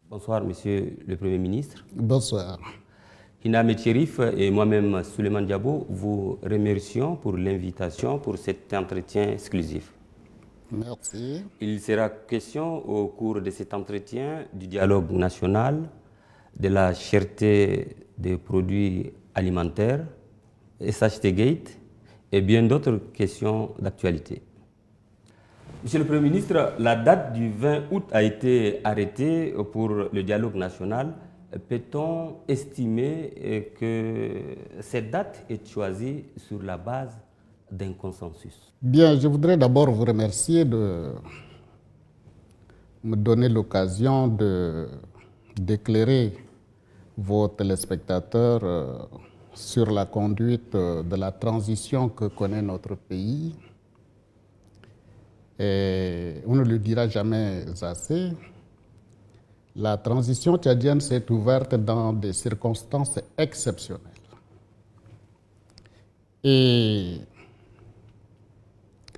Bonsoir, Monsieur le Premier ministre. Bonsoir. Hina Metcherif et moi-même, Souleymane Diabo, vous remercions pour l'invitation pour cet entretien exclusif. Merci. Il sera question au cours de cet entretien du dialogue national, de la cherté des produits alimentaires, SHT Gate et bien d'autres questions d'actualité. Monsieur le Premier ministre, la date du 20 août a été arrêtée pour le dialogue national. Peut-on estimer que cette date est choisie sur la base d'un consensus? Bien, je voudrais d'abord vous remercier de me donner l'occasion d'éclairer vos téléspectateurs sur la conduite de la transition que connaît notre pays. Et on ne le dira jamais assez. La transition tchadienne s'est ouverte dans des circonstances exceptionnelles. Et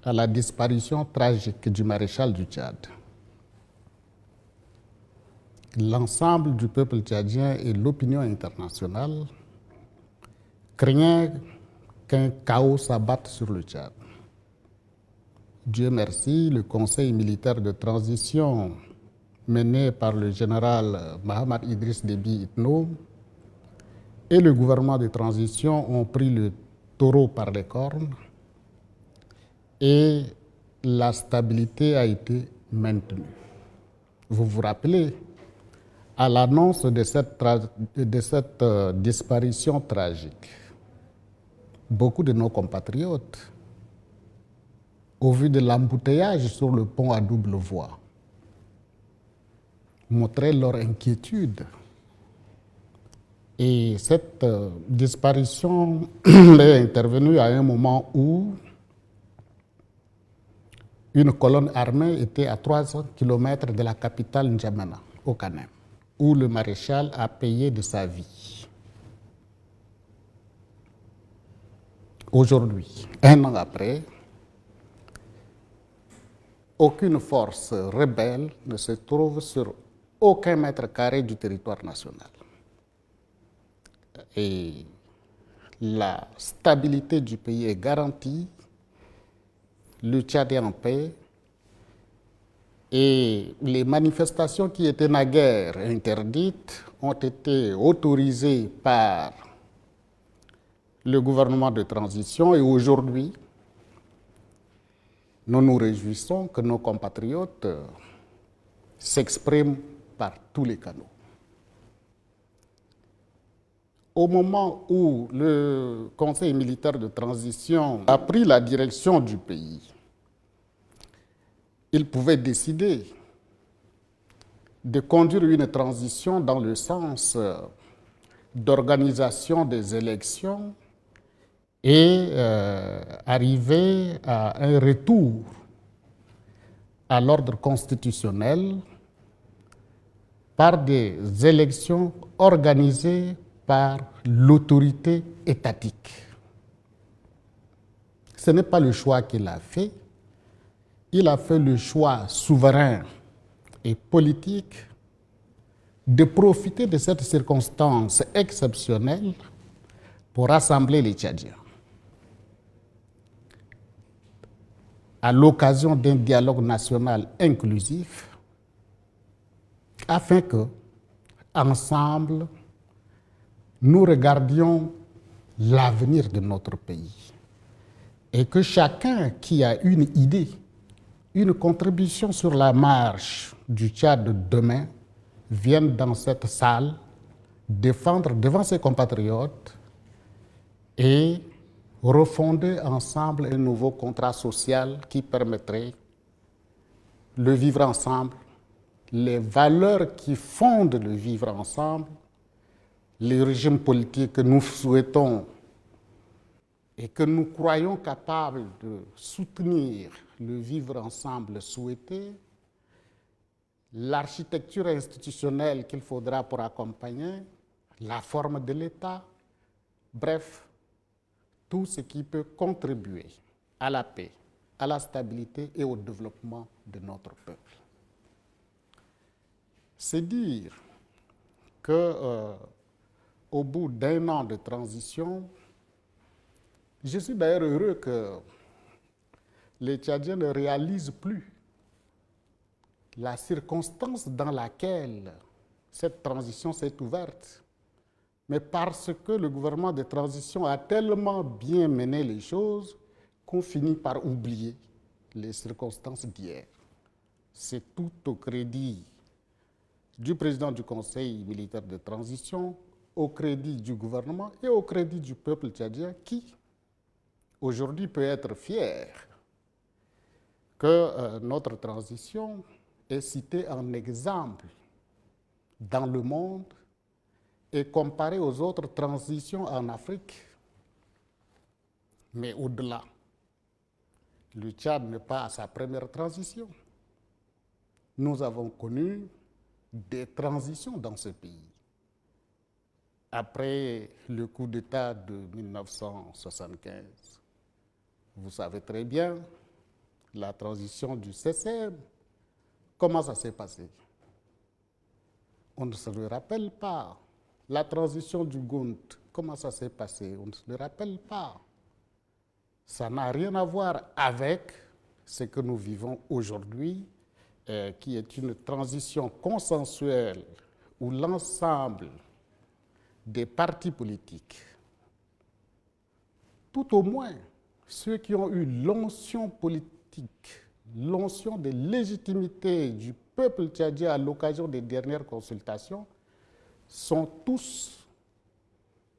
à la disparition tragique du maréchal du Tchad, l'ensemble du peuple tchadien et l'opinion internationale craignaient qu'un chaos s'abatte sur le Tchad. Dieu merci, le conseil militaire de transition mené par le général Mahamad Idriss Déby Itno et le gouvernement de transition ont pris le taureau par les cornes et la stabilité a été maintenue. Vous vous rappelez, à l'annonce de cette disparition tragique, beaucoup de nos compatriotes, au vu de l'embouteillage sur le pont à double voie, montraient leur inquiétude. Et cette disparition est intervenue à un moment où une colonne armée était à 300 km de la capitale N'Djamena, au Kanem, où le maréchal a payé de sa vie. Aujourd'hui, un an après, aucune force rebelle ne se trouve sur aucun mètre carré du territoire national. Et la stabilité du pays est garantie, le Tchad est en paix, et les manifestations qui étaient naguère interdites ont été autorisées par le gouvernement de transition, et aujourd'hui, nous nous réjouissons que nos compatriotes s'expriment par tous les canaux. Au moment où le Conseil militaire de transition a pris la direction du pays, il pouvait décider de conduire une transition dans le sens d'organisation des élections et arriver à un retour à l'ordre constitutionnel par des élections organisées par l'autorité étatique. Ce n'est pas le choix qu'il a fait. Il a fait le choix souverain et politique de profiter de cette circonstance exceptionnelle pour rassembler les Tchadiens à l'occasion d'un dialogue national inclusif afin que, ensemble, nous regardions l'avenir de notre pays et que chacun qui a une idée, une contribution sur la marche du Tchad de demain vienne dans cette salle défendre devant ses compatriotes et refonder ensemble un nouveau contrat social qui permettrait le vivre ensemble, les valeurs qui fondent le vivre ensemble, les régimes politiques que nous souhaitons et que nous croyons capables de soutenir le vivre ensemble souhaité, l'architecture institutionnelle qu'il faudra pour accompagner, la forme de l'État, bref, tout ce qui peut contribuer à la paix, à la stabilité et au développement de notre peuple. C'est dire que au bout d'un an de transition, je suis d'ailleurs heureux que les Tchadiens ne réalisent plus la circonstance dans laquelle cette transition s'est ouverte, mais parce que le gouvernement de transition a tellement bien mené les choses qu'on finit par oublier les circonstances d'hier. C'est tout au crédit du président du Conseil militaire de transition, au crédit du gouvernement et au crédit du peuple tchadien qui, aujourd'hui, peut être fier que notre transition est citée en exemple dans le monde et comparée aux autres transitions en Afrique. Mais au-delà, le Tchad n'est pas à sa première transition. Nous avons connu des transitions dans ce pays. Après le coup d'État de 1975, vous savez très bien, la transition du CCM, comment ça s'est passé? On ne se le rappelle pas. La transition du GUNT, comment ça s'est passé? On ne se le rappelle pas. Ça n'a rien à voir avec ce que nous vivons aujourd'hui, qui est une transition consensuelle où l'ensemble des partis politiques, tout au moins ceux qui ont eu l'onction politique, l'onction de légitimité du peuple tchadien à l'occasion des dernières consultations, sont tous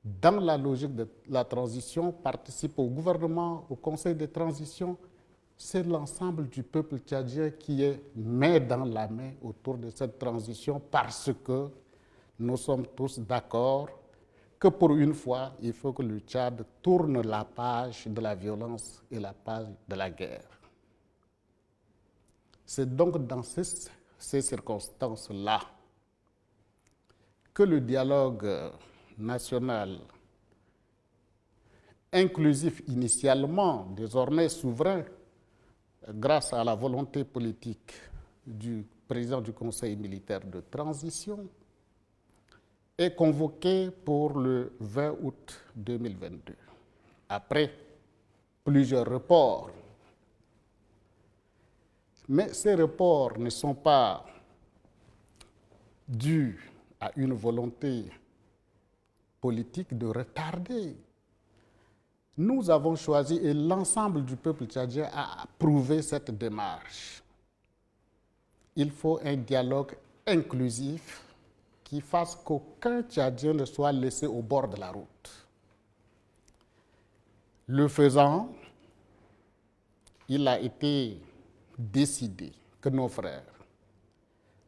dans la logique de la transition, participent au gouvernement, au conseil de transition. C'est l'ensemble du peuple tchadien qui est main dans la main autour de cette transition parce que nous sommes tous d'accord que pour une fois, il faut que le Tchad tourne la page de la violence et la page de la guerre. C'est donc dans ces circonstances-là que le dialogue national, inclusif initialement, désormais souverain, grâce à la volonté politique du président du Conseil militaire de transition, est convoqué pour le 20 août 2022, après plusieurs reports. Mais ces reports ne sont pas dus à une volonté politique de retarder. Nous avons choisi, et l'ensemble du peuple tchadien a approuvé cette démarche. Il faut un dialogue inclusif qui fasse qu'aucun Tchadien ne soit laissé au bord de la route. Le faisant, il a été décidé que nos frères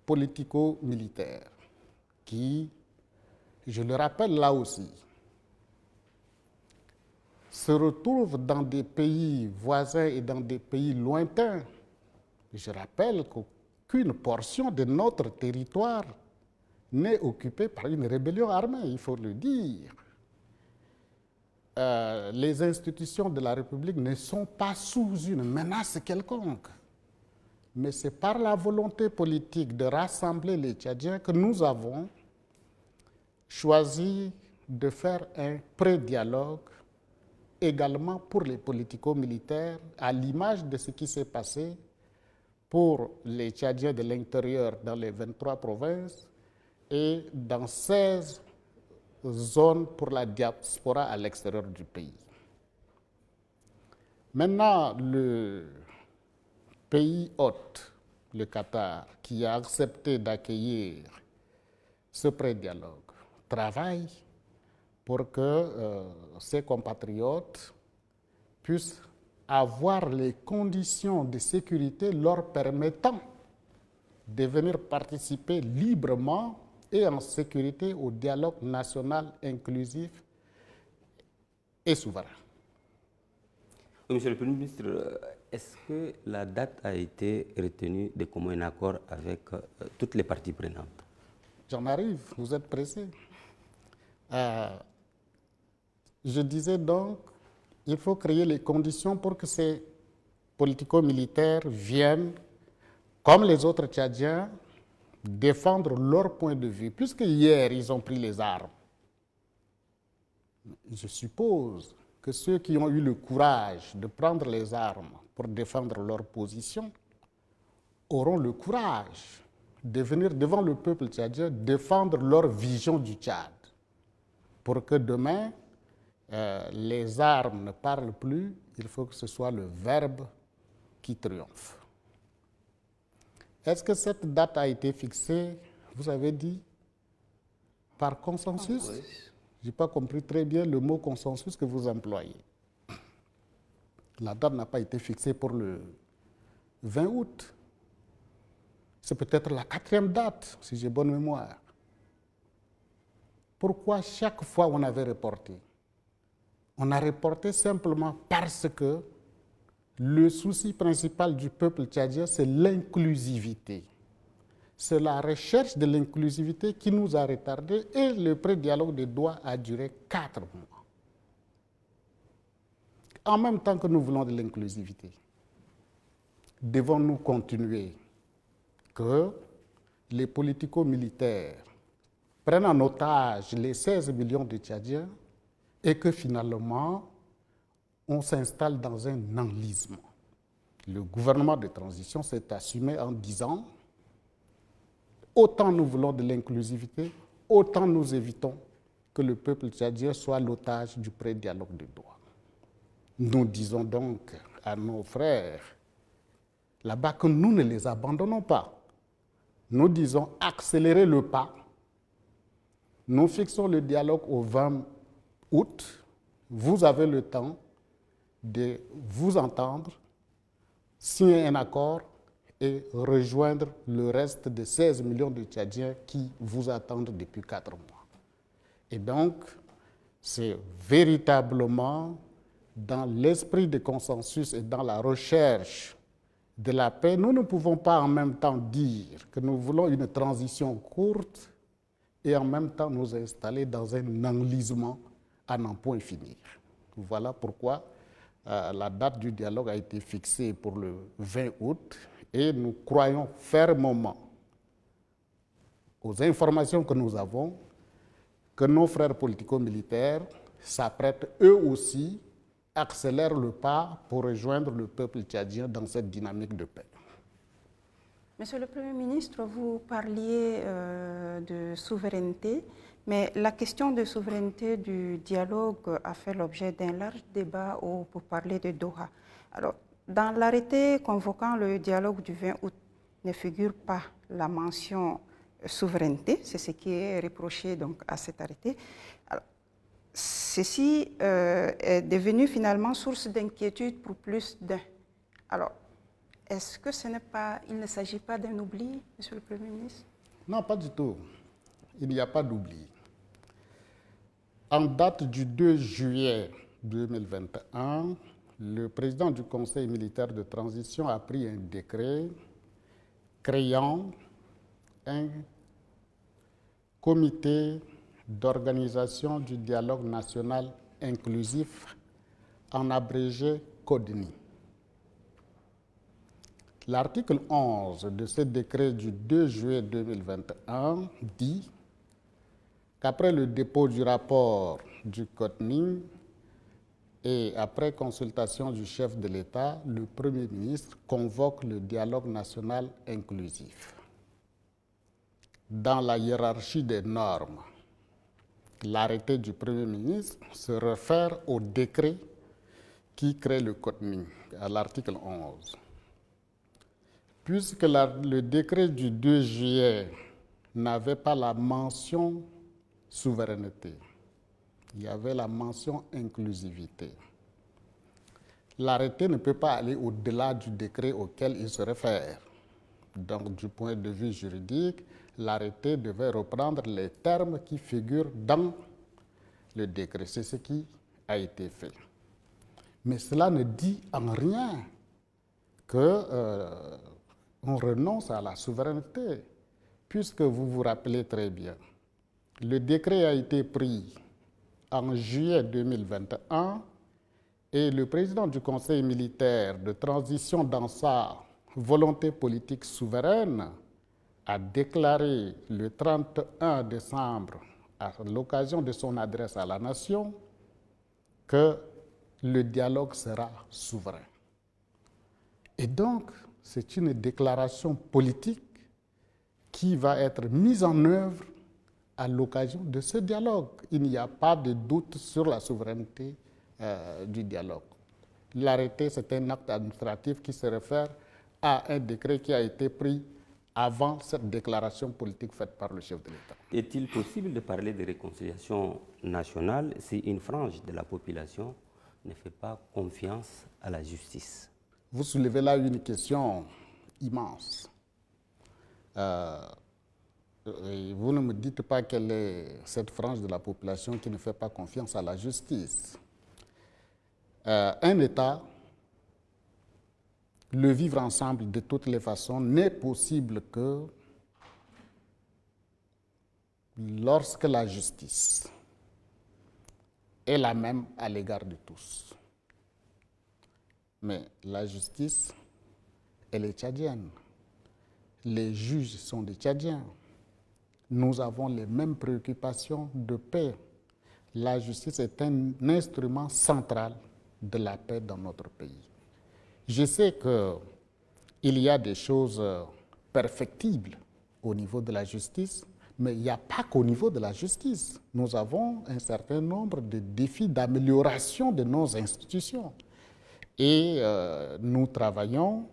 politico-militaires, qui, je le rappelle là aussi, se retrouvent dans des pays voisins et dans des pays lointains. Je rappelle qu'aucune portion de notre territoire n'est occupée par une rébellion armée, il faut le dire. Les institutions de la République ne sont pas sous une menace quelconque. Mais c'est par la volonté politique de rassembler les Tchadiens que nous avons choisi de faire un pré-dialogue également pour les politico-militaires, à l'image de ce qui s'est passé pour les Tchadiens de l'intérieur dans les 23 provinces et dans 16 zones pour la diaspora à l'extérieur du pays. Maintenant, le pays hôte, le Qatar, qui a accepté d'accueillir ce pré-dialogue, travaille pour que ses compatriotes puissent avoir les conditions de sécurité leur permettant de venir participer librement et en sécurité au dialogue national inclusif et souverain. Monsieur le Premier ministre, est-ce que la date a été retenue de commun accord avec toutes les parties prenantes? J'en arrive, vous êtes pressé. Je disais donc, il faut créer les conditions pour que ces politico-militaires viennent, comme les autres Tchadiens, défendre leur point de vue, puisque hier ils ont pris les armes. Je suppose que ceux qui ont eu le courage de prendre les armes pour défendre leur position auront le courage de venir devant le peuple tchadien défendre leur vision du Tchad, pour que demain, les armes ne parlent plus, il faut que ce soit le verbe qui triomphe. Est-ce que cette date a été fixée, vous avez dit, par consensus? Oui. Je n'ai pas compris très bien le mot consensus que vous employez. La date n'a pas été fixée pour le 20 août. C'est peut-être la 4e date, si j'ai bonne mémoire. Pourquoi chaque fois on avait reporté? On a reporté simplement parce que le souci principal du peuple tchadien, c'est l'inclusivité. C'est la recherche de l'inclusivité qui nous a retardés et le pré-dialogue de Doha a duré 4 mois. En même temps que nous voulons de l'inclusivité, devons-nous continuer que les politico-militaires prennent en otage les 16 millions de Tchadiens et que finalement, on s'installe dans un enlisement. Le gouvernement de transition s'est assumé en disant autant nous voulons de l'inclusivité, autant nous évitons que le peuple tchadien soit l'otage du pré-dialogue de Doha. Nous disons donc à nos frères là-bas que nous ne les abandonnons pas. Nous disons accélérer le pas. Nous fixons le dialogue au 20 août. Vous avez le temps de vous entendre, signer un accord et rejoindre le reste des 16 millions de Tchadiens qui vous attendent depuis 4 mois. Et donc, c'est véritablement dans l'esprit de consensus et dans la recherche de la paix, nous ne pouvons pas en même temps dire que nous voulons une transition courte et en même temps nous installer dans un enlisement à n'en point finir. Voilà pourquoi la date du dialogue a été fixée pour le 20 août et nous croyons fermement aux informations que nous avons que nos frères politico-militaires s'apprêtent eux aussi, accélèrent le pas pour rejoindre le peuple tchadien dans cette dynamique de paix. Monsieur le Premier ministre, vous parliez de souveraineté, mais la question de souveraineté du dialogue a fait l'objet d'un large débat pour parler de Doha. Alors, dans l'arrêté convoquant le dialogue du 20 août, ne figure pas la mention souveraineté, c'est ce qui est reproché donc à cet arrêté. Alors, ceci est devenu finalement source d'inquiétude pour plus d'un. Alors, est-ce que il ne s'agit pas d'un oubli, Monsieur le Premier ministre? Non, pas du tout. Il n'y a pas d'oubli. En date du 2 juillet 2021, le président du Conseil militaire de transition a pris un décret créant un comité d'organisation du dialogue national inclusif, en abrégé CODNI. L'article 11 de ce décret du 2 juillet 2021 dit qu'après le dépôt du rapport du CODNI et après consultation du chef de l'État, le Premier ministre convoque le dialogue national inclusif. Dans la hiérarchie des normes, l'arrêté du Premier ministre se réfère au décret qui crée le CODNI, à l'article 11. Puisque le décret du 2 juillet n'avait pas la mention souveraineté, il y avait la mention inclusivité. L'arrêté ne peut pas aller au-delà du décret auquel il se réfère. Donc, du point de vue juridique, l'arrêté devait reprendre les termes qui figurent dans le décret. C'est ce qui a été fait. Mais cela ne dit en rien que on renonce à la souveraineté, puisque vous vous rappelez très bien, le décret a été pris en juillet 2021 et le président du Conseil militaire de transition, dans sa volonté politique souveraine, a déclaré le 31 décembre, à l'occasion de son adresse à la nation, que le dialogue sera souverain. Et donc, c'est une déclaration politique qui va être mise en œuvre à l'occasion de ce dialogue. Il n'y a pas de doute sur la souveraineté du dialogue. L'arrêté, c'est un acte administratif qui se réfère à un décret qui a été pris avant cette déclaration politique faite par le chef de l'État. Est-il possible de parler de réconciliation nationale si une frange de la population ne fait pas confiance à la justice? Vous soulevez là une question immense. Et vous ne me dites pas quelle est cette frange de la population qui ne fait pas confiance à la justice. Un État, le vivre ensemble de toutes les façons n'est possible que lorsque la justice est la même à l'égard de tous. Mais la justice, elle est tchadienne. Les juges sont des Tchadiens. Nous avons les mêmes préoccupations de paix. La justice est un instrument central de la paix dans notre pays. Je sais qu'il y a des choses perfectibles au niveau de la justice, mais il n'y a pas qu'au niveau de la justice. Nous avons un certain nombre de défis d'amélioration de nos institutions. Et nous travaillons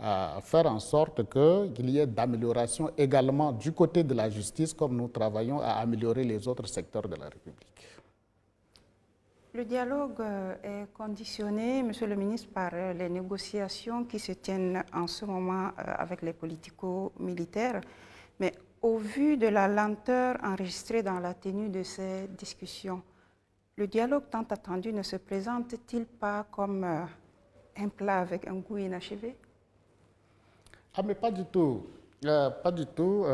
à faire en sorte qu'il y ait d'amélioration également du côté de la justice, comme nous travaillons à améliorer les autres secteurs de la République. Le dialogue est conditionné, Monsieur le ministre, par les négociations qui se tiennent en ce moment avec les politico-militaires. Mais au vu de la lenteur enregistrée dans la tenue de ces discussions, le dialogue tant attendu ne se présente-t-il pas comme un plat avec un goût inachevé? Ah, mais pas du tout. Pas du tout.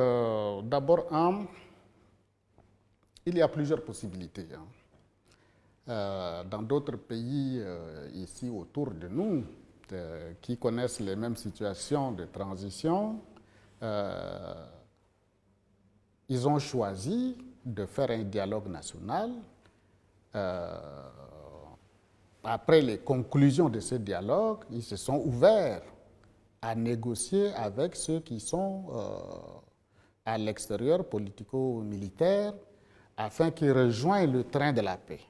D'abord, il y a plusieurs possibilités. Dans d'autres pays ici autour de nous, qui connaissent les mêmes situations de transition, ils ont choisi de faire un dialogue national. Après les conclusions de ce dialogue, ils se sont ouverts à négocier avec ceux qui sont à l'extérieur, politico-militaires, afin qu'ils rejoignent le train de la paix.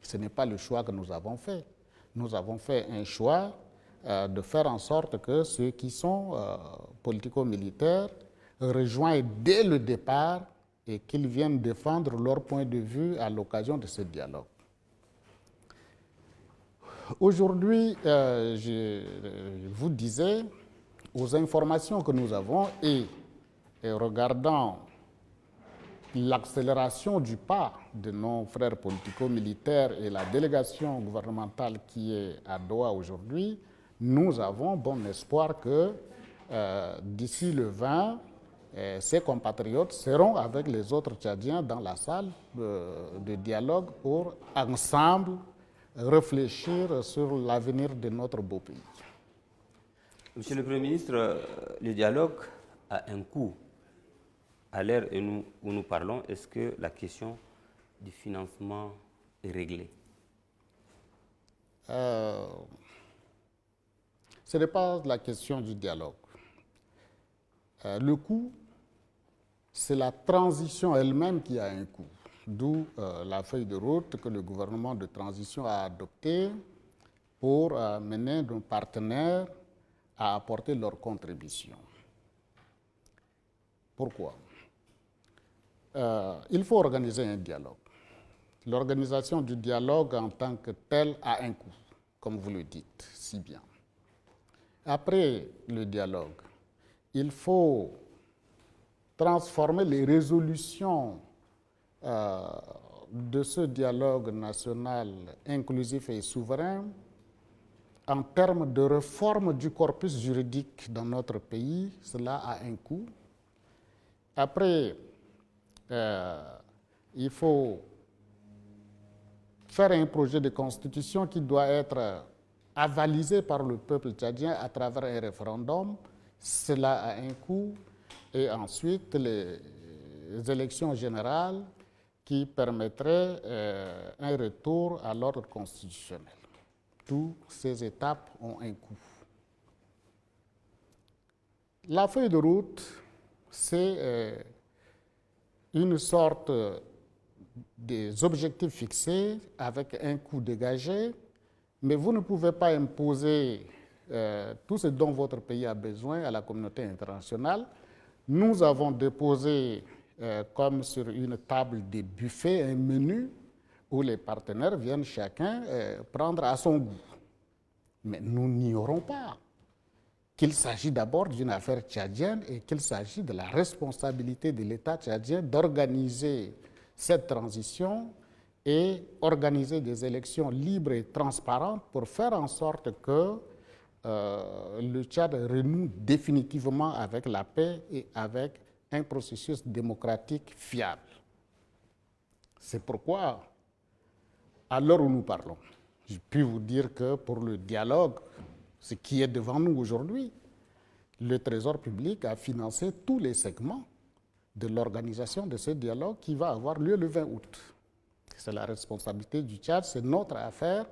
Ce n'est pas le choix que nous avons fait. Nous avons fait un choix de faire en sorte que ceux qui sont politico-militaires rejoignent dès le départ et qu'ils viennent défendre leur point de vue à l'occasion de ce dialogue. Aujourd'hui, je vous disais, aux informations que nous avons et regardant l'accélération du pas de nos frères politico-militaires et la délégation gouvernementale qui est à Doha aujourd'hui, nous avons bon espoir que d'ici le 20, ces compatriotes seront avec les autres Tchadiens dans la salle de dialogue pour ensemble réfléchir sur l'avenir de notre beau pays. Monsieur le Premier ministre, le dialogue a un coût. À l'heure où nous parlons, est-ce que la question du financement est réglée? Ce n'est pas la question du dialogue. Le coût, c'est la transition elle-même qui a un coût. D'où la feuille de route que le gouvernement de transition a adoptée pour mener nos partenaires à apporter leur contribution. Pourquoi? Il faut organiser un dialogue. L'organisation du dialogue en tant que telle a un coût, comme vous le dites si bien. Après le dialogue, il faut transformer les résolutions de ce dialogue national inclusif et souverain en termes de réforme du corpus juridique dans notre pays. Cela a un coût. Après, il faut faire un projet de constitution qui doit être avalisé par le peuple tchadien à travers un référendum. Cela a un coût. et ensuite les élections générales qui permettraient un retour à l'ordre constitutionnel. Toutes ces étapes ont un coût. La feuille de route, c'est une sorte des objectifs fixés avec un coût dégagé, mais vous ne pouvez pas imposer tout ce dont votre pays a besoin à la communauté internationale. Nous avons déposé, comme sur une table de buffet, un menu où les partenaires viennent chacun prendre à son goût. Mais nous n'ignorons pas qu'il s'agit d'abord d'une affaire tchadienne et qu'il s'agit de la responsabilité de l'État tchadien d'organiser cette transition et organiser des élections libres et transparentes pour faire en sorte que le Tchad renoue définitivement avec la paix et avec un processus démocratique fiable. C'est pourquoi, à l'heure où nous parlons, je puis vous dire que pour le dialogue, ce qui est devant nous aujourd'hui, le Trésor public a financé tous les segments de l'organisation de ce dialogue qui va avoir lieu le 20 août. C'est la responsabilité du Tchad, c'est notre affaire.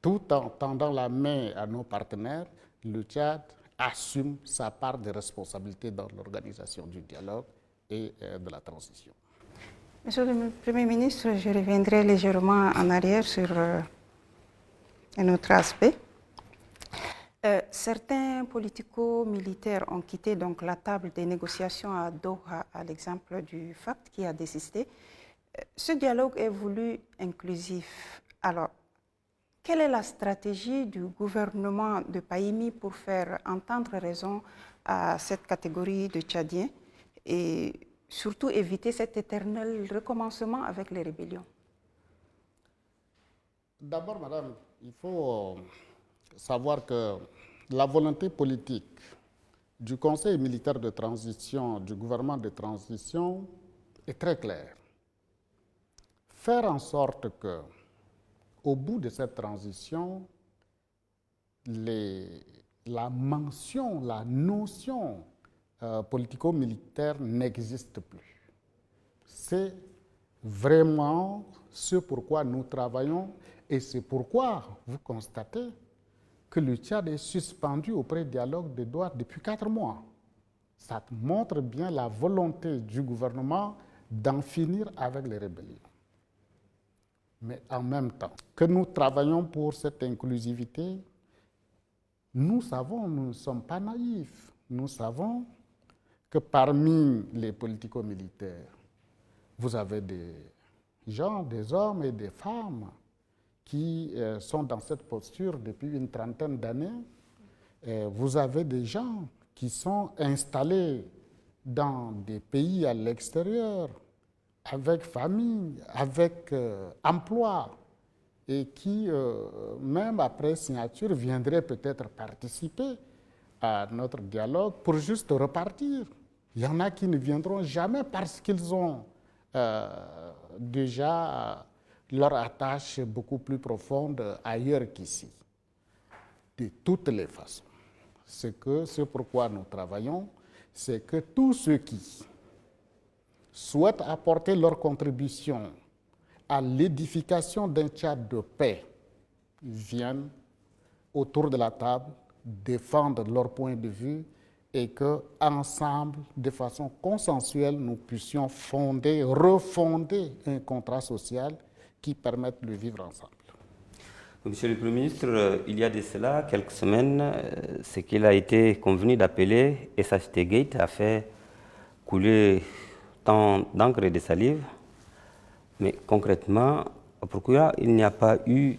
Tout en tendant la main à nos partenaires, le Tchad assume sa part de responsabilité dans l'organisation du dialogue et de la transition. Monsieur le Premier ministre, je reviendrai légèrement en arrière sur un autre aspect. Certains politico-militaires ont quitté donc la table des négociations à Doha, à l'exemple du FACT qui a désisté. Ce dialogue est voulu inclusif. Alors, quelle est la stratégie du gouvernement de Pahimi pour faire entendre raison à cette catégorie de Tchadiens et surtout éviter cet éternel recommencement avec les rébellions? D'abord, madame, il faut savoir que la volonté politique du Conseil militaire de transition, du gouvernement de transition, est très claire. Faire en sorte que, au bout de cette transition, la mention, la notion politico-militaire n'existe plus. C'est vraiment ce pourquoi nous travaillons et c'est pourquoi vous constatez que le Tchad est suspendu au pré-dialogue de Doha depuis 4 mois. Ça montre bien la volonté du gouvernement d'en finir avec les rébellions. Mais en même temps que nous travaillons pour cette inclusivité, nous savons, nous ne sommes pas naïfs, nous savons que parmi les politico-militaires, vous avez des gens, des hommes et des femmes qui sont dans cette posture depuis une trentaine d'années. Vous avez des gens qui sont installés dans des pays à l'extérieur, avec famille, avec emploi, et qui, même après signature, viendraient peut-être participer à notre dialogue pour juste repartir. Il y en a qui ne viendront jamais parce qu'ils ont déjà leur attache beaucoup plus profonde ailleurs qu'ici. De toutes les façons, ce pourquoi nous travaillons, c'est que tous ceux qui souhaitent apporter leur contribution à l'édification d'un Tchad de paix viennent autour de la table défendre leur point de vue et qu'ensemble, de façon consensuelle, nous puissions refonder un contrat social qui permette de vivre ensemble. Monsieur le Premier ministre, il y a de cela quelques semaines, ce qu'il a été convenu d'appeler SHT Gate a fait couler tant d'encre et de salive. Mais concrètement, pourquoi il n'y a pas eu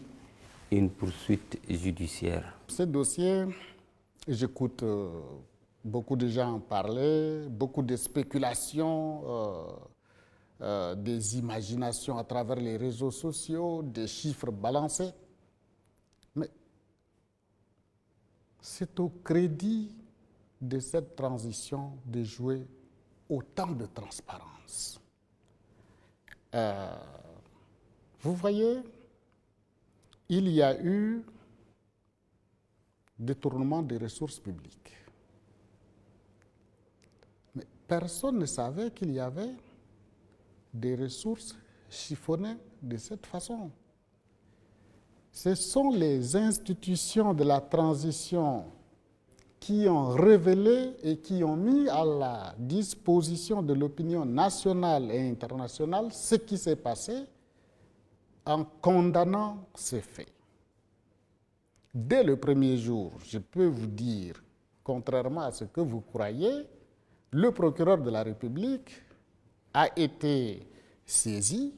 une poursuite judiciaire? Ce dossier, j'écoute beaucoup de gens en parler, beaucoup de spéculations, des imaginations à travers les réseaux sociaux, des chiffres balancés. Mais c'est au crédit de cette transition de jouer autant de transparence. Vous voyez, il y a eu détournement des ressources publiques. personne ne savait qu'il y avait des ressources chiffonnées de cette façon. Ce sont les institutions de la transition qui ont révélé et qui ont mis à la disposition de l'opinion nationale et internationale ce qui s'est passé en condamnant ces faits. Dès le premier jour, je peux vous dire, contrairement à ce que vous croyez, le procureur de la République a été saisi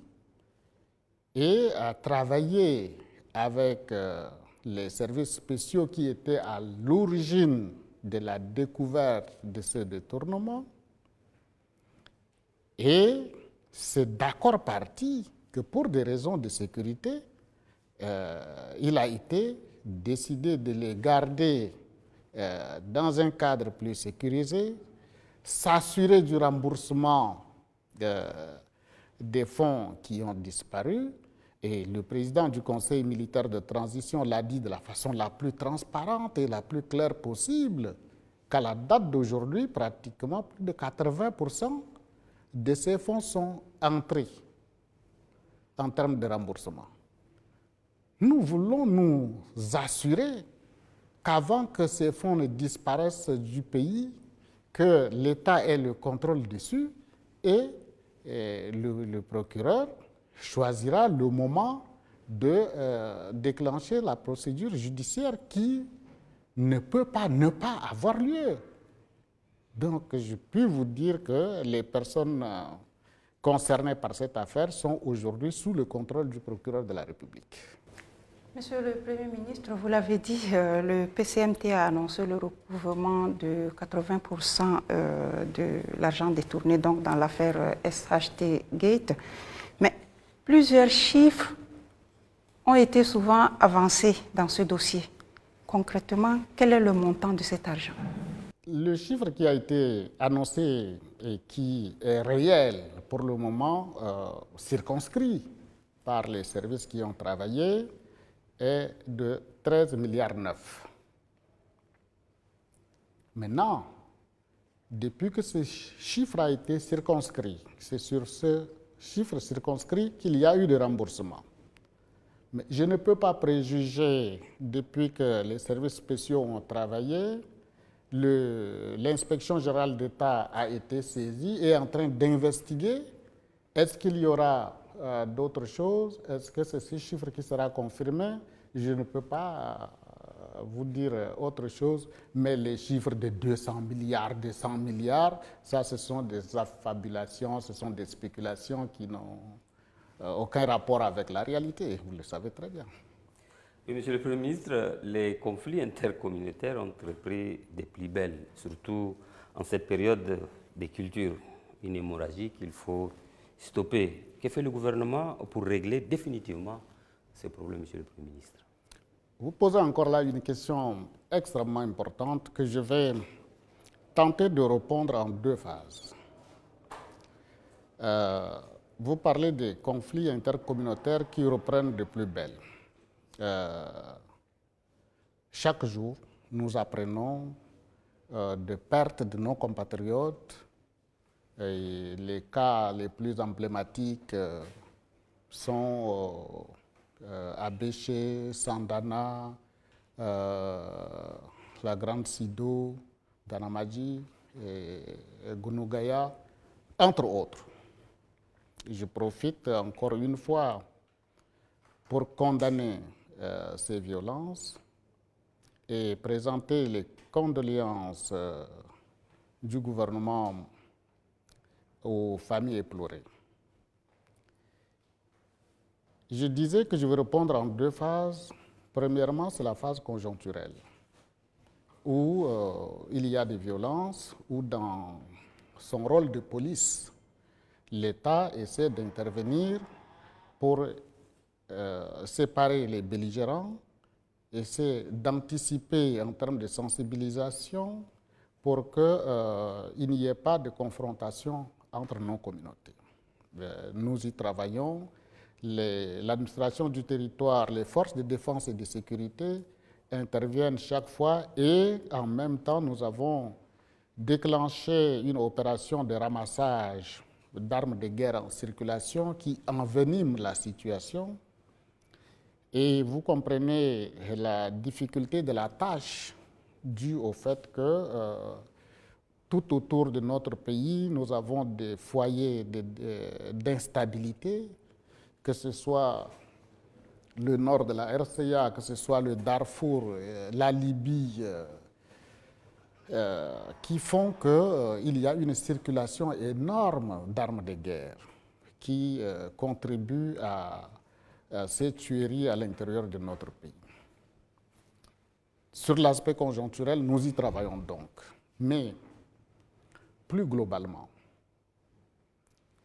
et a travaillé avec les services spéciaux qui étaient à l'origine de la découverte de ce détournement. Et c'est d'accord parti que pour des raisons de sécurité, il a été décidé de les garder dans un cadre plus sécurisé, s'assurer du remboursement des fonds qui ont disparu. Et le président du Conseil militaire de transition l'a dit de la façon la plus transparente et la plus claire possible, qu'à la date d'aujourd'hui, pratiquement plus de 80% de ces fonds sont entrés en termes de remboursement. Nous voulons nous assurer qu'avant que ces fonds ne disparaissent du pays, que l'État ait le contrôle dessus et le procureur choisira le moment de déclencher la procédure judiciaire qui ne peut pas ne pas avoir lieu. Donc, je puis vous dire que les personnes concernées par cette affaire sont aujourd'hui sous le contrôle du procureur de la République. Monsieur le Premier ministre, vous l'avez dit, le PCMT a annoncé le recouvrement de 80% de l'argent détourné donc, dans l'affaire SHT Gate. Mais plusieurs chiffres ont été souvent avancés dans ce dossier. Concrètement, quel est le montant de cet argent? Le chiffre qui a été annoncé et qui est réel pour le moment, circonscrit par les services qui ont travaillé, est de 13,9 milliards. Maintenant, depuis que ce chiffre a été circonscrit, c'est sur ce chiffre circonscrit qu'il y a eu des remboursements. Mais je ne peux pas préjuger, depuis que les services spéciaux ont travaillé, l'inspection générale d'État a été saisie et est en train d'investiguer. Est-ce qu'il y aura d'autres choses? Est-ce que c'est ce chiffre qui sera confirmé? Je ne peux pas vous dire autre chose, mais les chiffres de 200 milliards, 200 milliards, ça ce sont des affabulations, ce sont des spéculations qui n'ont aucun rapport avec la réalité, vous le savez très bien. Oui, Monsieur le Premier ministre, les conflits intercommunautaires ont repris des plus belles, surtout en cette période de culture, une hémorragie qu'il faut stopper. Que fait le gouvernement pour régler définitivement ces problèmes, Monsieur le Premier ministre? Vous posez encore là une question extrêmement importante que je vais tenter de répondre en deux phases. Vous parlez des conflits intercommunautaires qui reprennent de plus belle. Chaque jour, nous apprenons de pertes de nos compatriotes. Et les cas les plus emblématiques sont Abéché, Sandana, la Grande Sido, Danamadji, et Gunugaya, entre autres. Je profite encore une fois pour condamner ces violences et présenter les condoléances du gouvernement aux familles éplorées. Je disais que je vais répondre en deux phases. Premièrement, c'est la phase conjoncturelle, où il y a des violences, où dans son rôle de police, l'État essaie d'intervenir pour séparer les belligérants, essaie d'anticiper en termes de sensibilisation pour qu'il n'y ait pas de confrontation entre nos communautés. Nous y travaillons. L'administration du territoire, les forces de défense et de sécurité interviennent chaque fois et en même temps nous avons déclenché une opération de ramassage d'armes de guerre en circulation qui envenime la situation. Et vous comprenez la difficulté de la tâche due au fait que tout autour de notre pays, nous avons des foyers d'instabilité, que ce soit le nord de la RCA, que ce soit le Darfour, la Libye, qui font qu'il y a une circulation énorme d'armes de guerre qui contribuent à ces tueries à l'intérieur de notre pays. Sur l'aspect conjoncturel, nous y travaillons donc. Mais plus globalement,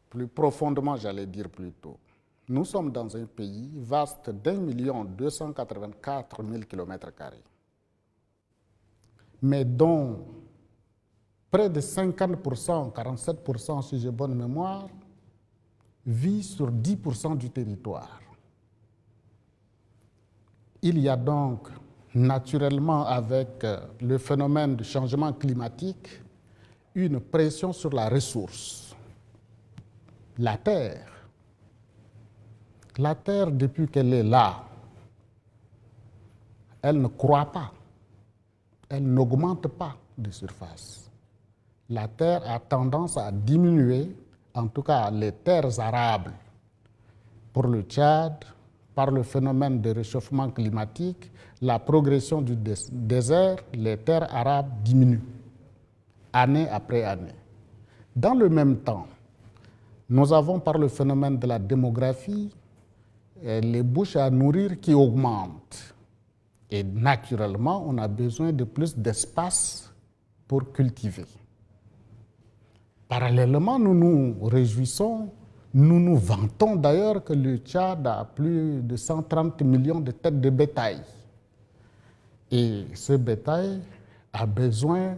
plus profondément, j'allais dire plutôt, nous sommes dans un pays vaste d'1,284,000 km², mais dont près de 50%, 47%, si j'ai bonne mémoire, vit sur 10% du territoire. Il y a donc naturellement, avec le phénomène du changement climatique, une pression sur la ressource, la terre. La terre, depuis qu'elle est là, elle ne croît pas, elle n'augmente pas de surface. La terre a tendance à diminuer, en tout cas les terres arables. Pour le Tchad, par le phénomène de réchauffement climatique, la progression du désert, les terres arabes diminuent, année après année. Dans le même temps, nous avons par le phénomène de la démographie, les bouches à nourrir qui augmentent. Et naturellement, on a besoin de plus d'espace pour cultiver. Parallèlement, nous nous réjouissons, nous nous vantons d'ailleurs que le Tchad a plus de 130 millions de têtes de bétail. Et ce bétail a besoin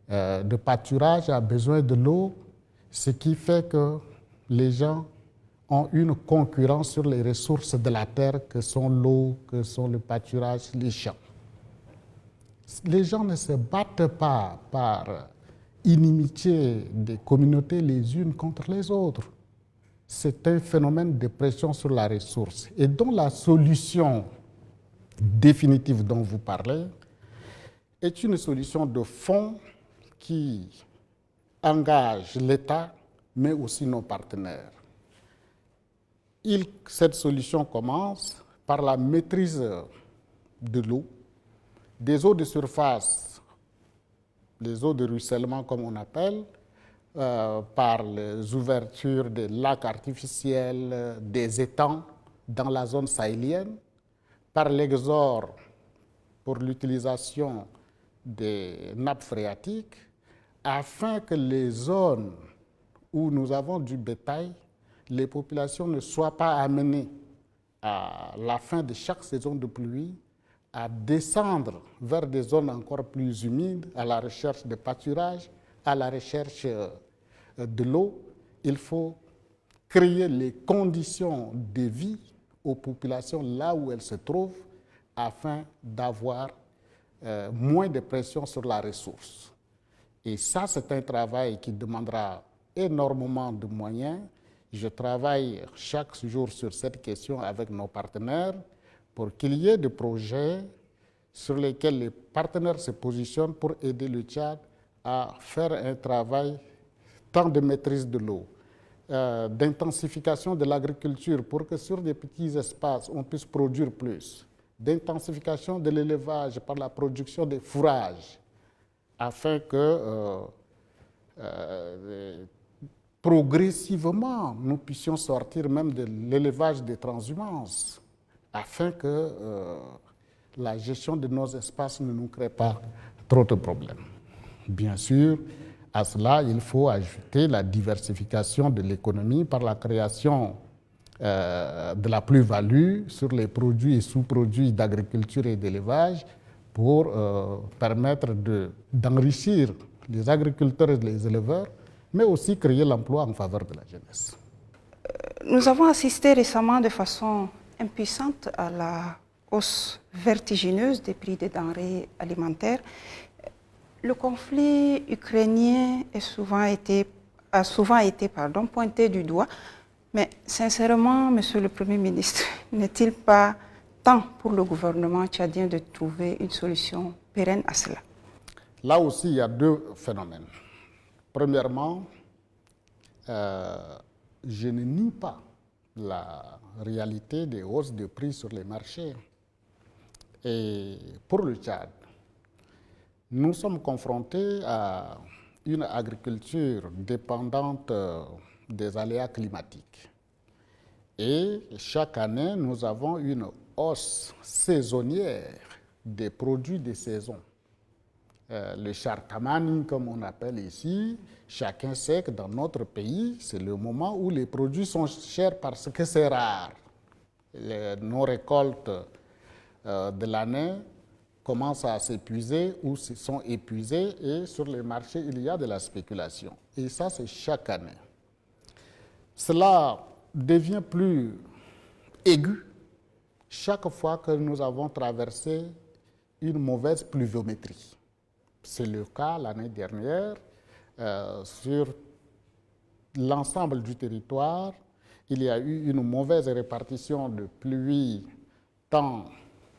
de pâturage, a besoin de l'eau, ce qui fait que les gens ont une concurrence sur les ressources de la terre que sont l'eau, que sont le pâturage, les champs. Les gens ne se battent pas par inimitié des communautés les unes contre les autres. C'est un phénomène de pression sur la ressource et dont la solution définitive dont vous parlez est une solution de fond qui engage l'État, mais aussi nos partenaires. Cette solution commence par la maîtrise de l'eau, des eaux de surface, les eaux de ruissellement comme on appelle, par les ouvertures des lacs artificiels, des étangs dans la zone sahélienne, par l'exor pour l'utilisation des nappes phréatiques, afin que les zones où nous avons du bétail, les populations ne soient pas amenées à la fin de chaque saison de pluie à descendre vers des zones encore plus humides, à la recherche de pâturage, à la recherche de l'eau. Il faut créer les conditions de vie aux populations là où elles se trouvent afin d'avoir moins de pression sur la ressource. Et ça, c'est un travail qui demandera énormément de moyens. Je travaille chaque jour sur cette question avec nos partenaires pour qu'il y ait des projets sur lesquels les partenaires se positionnent pour aider le Tchad à faire un travail tant de maîtrise de l'eau, d'intensification de l'agriculture pour que sur des petits espaces, on puisse produire plus, d'intensification de l'élevage par la production de fourrages, afin que progressivement, nous puissions sortir même de l'élevage des transhumances, afin que la gestion de nos espaces ne nous crée pas trop de problèmes. Bien sûr, à cela, il faut ajouter la diversification de l'économie par la création de la plus-value sur les produits et sous-produits d'agriculture et d'élevage pour permettre d'enrichir les agriculteurs et les éleveurs, mais aussi créer l'emploi en faveur de la jeunesse. Nous avons assisté récemment de façon impuissante à la hausse vertigineuse des prix des denrées alimentaires. Le conflit ukrainien a souvent été pointé du doigt, mais sincèrement, Monsieur le Premier ministre, n'est-il pas temps pour le gouvernement tchadien de trouver une solution pérenne à cela? Là aussi, il y a deux phénomènes. Premièrement, je ne nie pas la réalité des hausses de prix sur les marchés. Et pour le Tchad, nous sommes confrontés à une agriculture dépendante des aléas climatiques. Et chaque année, nous avons une hausse saisonnière des produits de saison. Le chartamani, comme on appelle ici, chacun sait que dans notre pays, c'est le moment où les produits sont chers parce que c'est rare. Nos récoltes de l'année commencent à s'épuiser ou sont épuisées et sur les marchés, il y a de la spéculation. Et ça, c'est chaque année. Cela devient plus aigu chaque fois que nous avons traversé une mauvaise pluviométrie. C'est le cas l'année dernière sur l'ensemble du territoire. Il y a eu une mauvaise répartition de pluie tant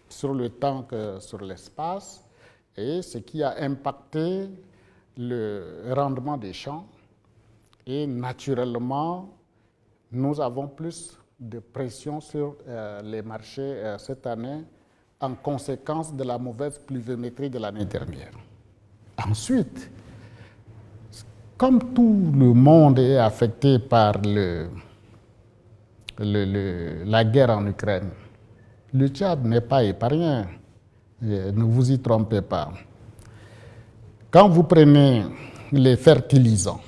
sur le temps que sur l'espace, et ce qui a impacté le rendement des champs. Et naturellement, nous avons plus de pression sur les marchés cette année en conséquence de la mauvaise pluviométrie de l'année dernière. Ensuite, comme tout le monde est affecté par la guerre en Ukraine, le Tchad n'est pas épargné, ne vous y trompez pas. Quand vous prenez les fertilisants,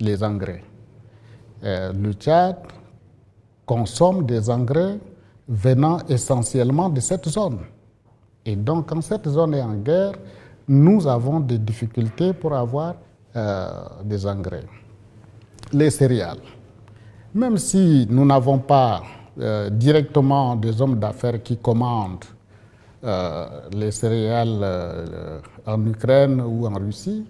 les engrais, le Tchad consomme des engrais venant essentiellement de cette zone. Et donc, quand cette zone est en guerre, nous avons des difficultés pour avoir des engrais. Les céréales. Même si nous n'avons pas directement des hommes d'affaires qui commandent les céréales en Ukraine ou en Russie,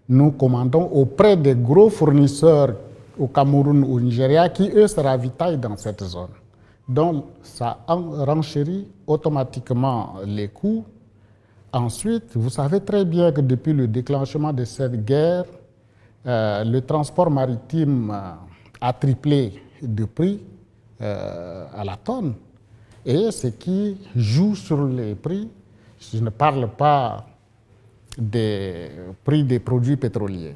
nous commandons auprès des gros fournisseurs au Cameroun ou au Nigeria qui, eux, se ravitaillent dans cette zone. Donc, ça renchérit automatiquement les coûts. Ensuite, vous savez très bien que depuis le déclenchement de cette guerre, le transport maritime a triplé de prix à la tonne. Et ce qui joue sur les prix, je ne parle pas des prix des produits pétroliers.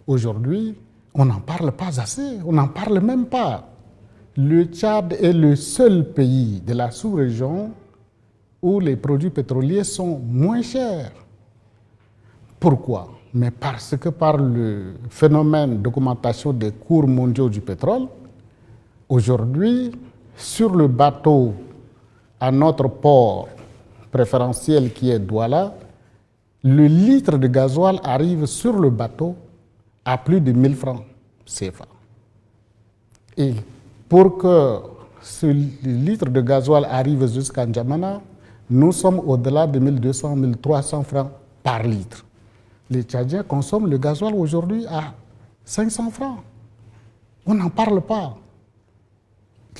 Aujourd'hui, on n'en parle pas assez, on n'en parle même pas. Le Tchad est le seul pays de la sous-région où les produits pétroliers sont moins chers. Pourquoi? Mais parce que par le phénomène d'augmentation des cours mondiaux du pétrole, aujourd'hui, sur le bateau à notre port préférentiel qui est Douala, le litre de gasoil arrive sur le bateau à plus de 1000 francs CFA. Et pour que ce litre de gasoil arrive jusqu'à N'Djamena, nous sommes au-delà de 1200, 1300 francs par litre. Les Tchadiens consomment le gasoil aujourd'hui à 500 francs. On n'en parle pas.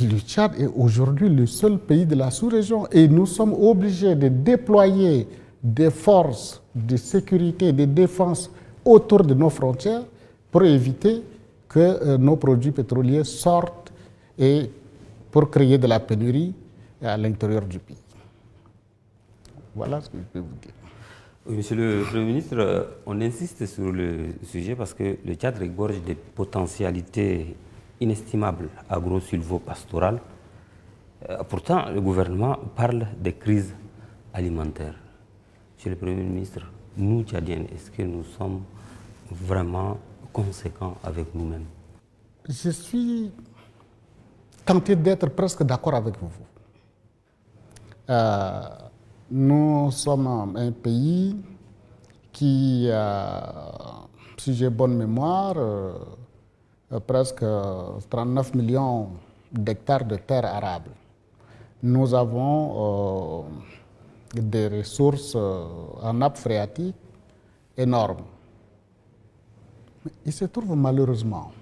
Le Tchad est aujourd'hui le seul pays de la sous-région et nous sommes obligés de déployer des forces de sécurité, de défense autour de nos frontières pour éviter que nos produits pétroliers sortent et pour créer de la pénurie à l'intérieur du pays. Voilà ce que je peux vous dire. Oui, Monsieur le Premier ministre, on insiste sur le sujet parce que le Tchad regorge des potentialités inestimables agro-silvo-pastorales. Pourtant, le gouvernement parle des crises alimentaires. Monsieur le Premier ministre, nous, Tchadiens, est-ce que nous sommes vraiment conséquents avec nous-mêmes? Je suis tenté d'être presque d'accord avec vous. Nous sommes un pays qui a, si j'ai bonne mémoire, presque 39 millions d'hectares de terres arables. Nous avons des ressources en nappe phréatique énorme. Mais il se trouve malheureusement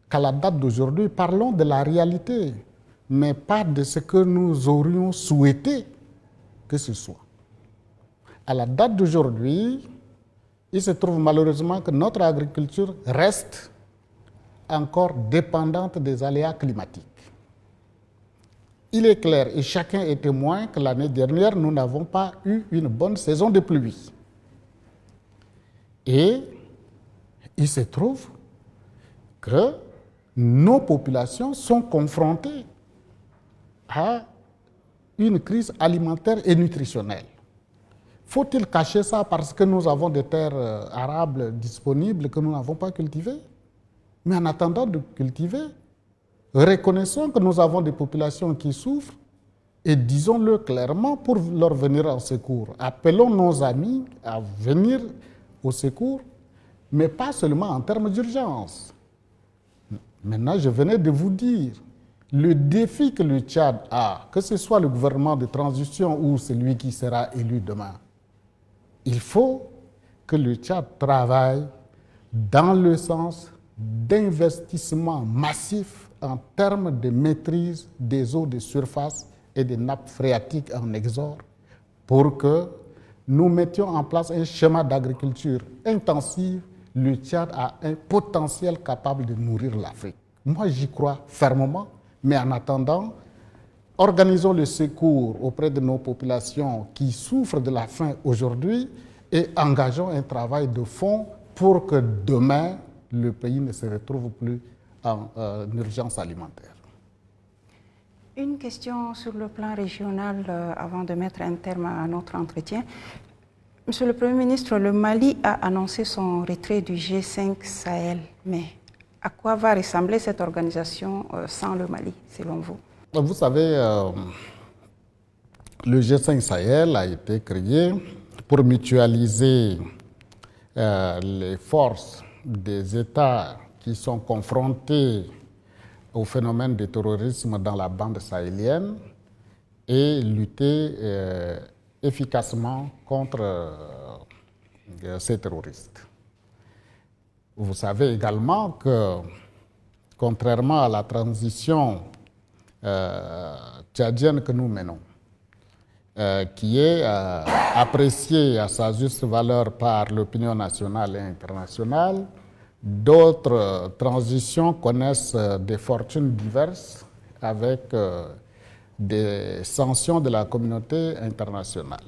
qu'à la date d'aujourd'hui, parlons de la réalité, mais pas de ce que nous aurions souhaité que ce soit. À la date d'aujourd'hui, il se trouve malheureusement que notre agriculture reste encore dépendante des aléas climatiques. Il est clair, et chacun est témoin, que l'année dernière, nous n'avons pas eu une bonne saison de pluie. Et il se trouve que nos populations sont confrontées à une crise alimentaire et nutritionnelle. Faut-il cacher ça parce que nous avons des terres arables disponibles que nous n'avons pas cultivées? Mais en attendant de cultiver, reconnaissons que nous avons des populations qui souffrent et disons-le clairement pour leur venir en secours. Appelons nos amis à venir au secours, mais pas seulement en termes d'urgence. Maintenant, je venais de vous dire, le défi que le Tchad a, que ce soit le gouvernement de transition ou celui qui sera élu demain, il faut que le Tchad travaille dans le sens d'investissement massif en termes de maîtrise des eaux de surface et des nappes phréatiques en exode pour que nous mettions en place un schéma d'agriculture intensive. Le Tchad a un potentiel capable de nourrir l'Afrique. Moi, j'y crois fermement, mais en attendant, organisons le secours auprès de nos populations qui souffrent de la faim aujourd'hui et engageons un travail de fond pour que demain, le pays ne se retrouve plus en urgence alimentaire. Une question sur le plan régional avant de mettre un terme à notre entretien. Monsieur le Premier ministre, le Mali a annoncé son retrait du G5 Sahel, mais à quoi va ressembler cette organisation sans le Mali, selon vous? Vous savez, le G5 Sahel a été créé pour mutualiser les forces des États qui sont confrontés au phénomène de terrorisme dans la bande sahélienne et lutter efficacement contre ces terroristes. Vous savez également que, contrairement à la transition tchadienne que nous menons, qui est appréciée à sa juste valeur par l'opinion nationale et internationale, d'autres transitions connaissent des fortunes diverses avec des sanctions de la communauté internationale.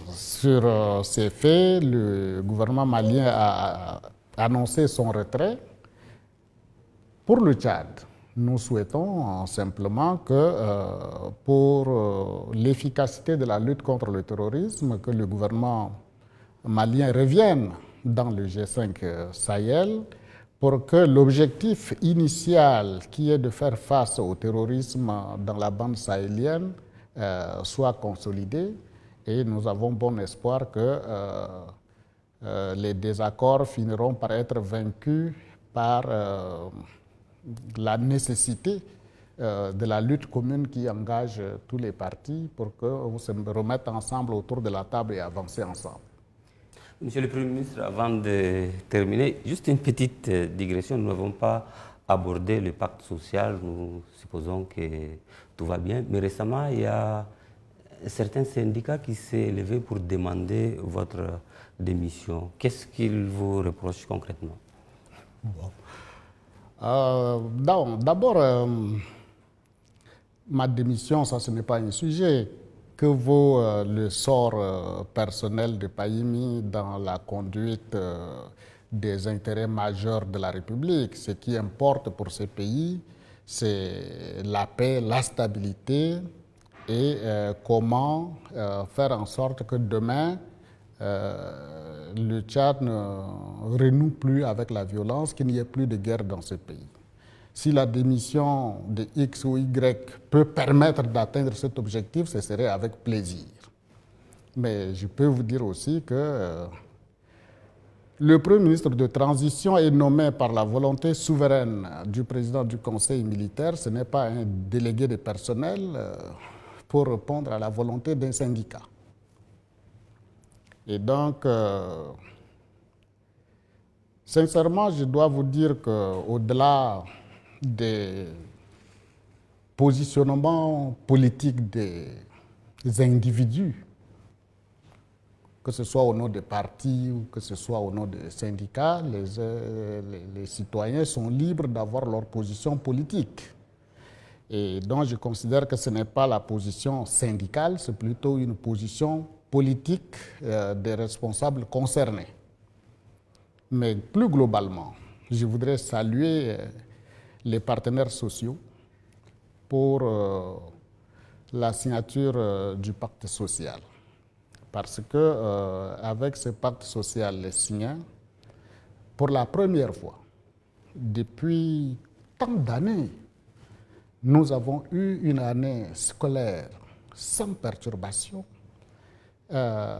Sur ces faits, le gouvernement malien a annoncé son retrait. Pour le Tchad, nous souhaitons simplement que pour l'efficacité de la lutte contre le terrorisme, que le gouvernement malien revienne dans le G5 Sahel pour que l'objectif initial qui est de faire face au terrorisme dans la bande sahélienne soit consolidé et nous avons bon espoir que les désaccords finiront par être vaincus par la nécessité de la lutte commune qui engage tous les partis pour qu'on se remette ensemble autour de la table et avancer ensemble. Monsieur le Premier ministre, avant de terminer, juste une petite digression. Nous n'avons pas abordé le pacte social, nous supposons que tout va bien, mais récemment, il y a certains syndicats qui s'est levé pour demander votre démission. Qu'est-ce qu'ils vous reprochent concrètement? D'abord, ma démission, ça ce n'est pas un sujet. Que vaut le sort personnel de Payimi dans la conduite des intérêts majeurs de la République? Ce qui importe pour ce pays, c'est la paix, la stabilité et comment faire en sorte que demain, le Tchad ne renoue plus avec la violence, qu'il n'y ait plus de guerre dans ce pays. Si la démission de X ou Y peut permettre d'atteindre cet objectif, ce serait avec plaisir. Mais je peux vous dire aussi que le Premier ministre de transition est nommé par la volonté souveraine du président du Conseil militaire. Ce n'est pas un délégué de personnel pour répondre à la volonté d'un syndicat. Et donc, sincèrement, je dois vous dire qu'au-delà des positionnements politiques des individus, que ce soit au nom des partis ou que ce soit au nom des syndicats, les citoyens sont libres d'avoir leur position politique. Et donc je considère que ce n'est pas la position syndicale, c'est plutôt une position politique des responsables concernés. Mais plus globalement, je voudrais saluer les partenaires sociaux pour la signature du pacte social. Parce que avec ce pacte social les signés, pour la première fois depuis tant d'années, nous avons eu une année scolaire sans perturbation.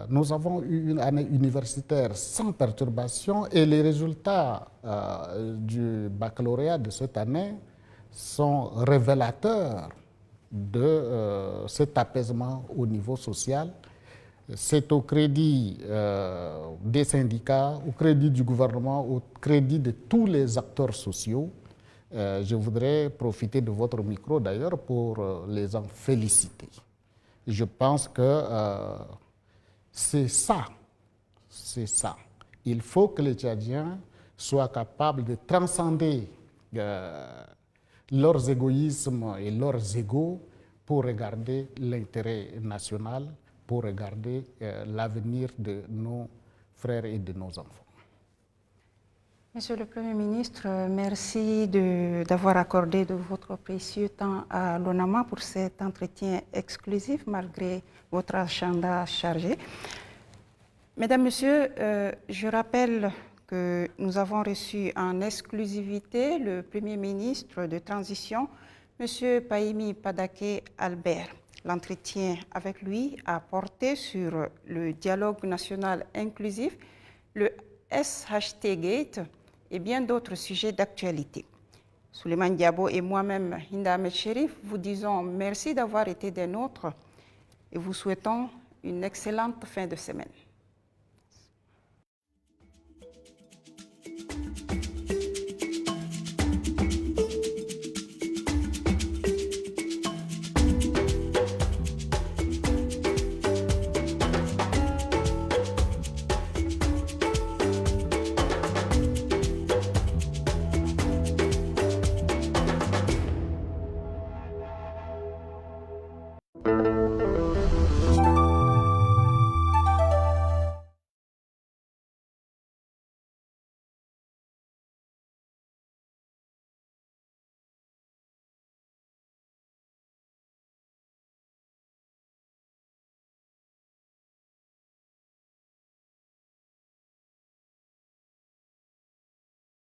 Nous avons eu une année universitaire sans perturbation et les résultats du baccalauréat de cette année sont révélateurs de cet apaisement au niveau social. C'est au crédit des syndicats, au crédit du gouvernement, au crédit de tous les acteurs sociaux. Je voudrais profiter de votre micro d'ailleurs pour les en féliciter. Je pense que c'est ça. Il faut que les Tchadiens soient capables de transcender leurs égoïsmes et leurs égos pour regarder l'intérêt national, pour regarder l'avenir de nos frères et de nos enfants. Monsieur le Premier ministre, merci d'avoir accordé de votre précieux temps à l'ONAMA pour cet entretien exclusif malgré votre agenda chargé. Mesdames, Messieurs, je rappelle que nous avons reçu en exclusivité le Premier ministre de transition, Monsieur Pahimi Padaké Albert. L'entretien avec lui a porté sur le dialogue national inclusif, le SHT Gate et bien d'autres sujets d'actualité. Souleymane Diabo et moi-même, Hinda Ahmed Cherif, vous disons merci d'avoir été des nôtres et vous souhaitons une excellente fin de semaine.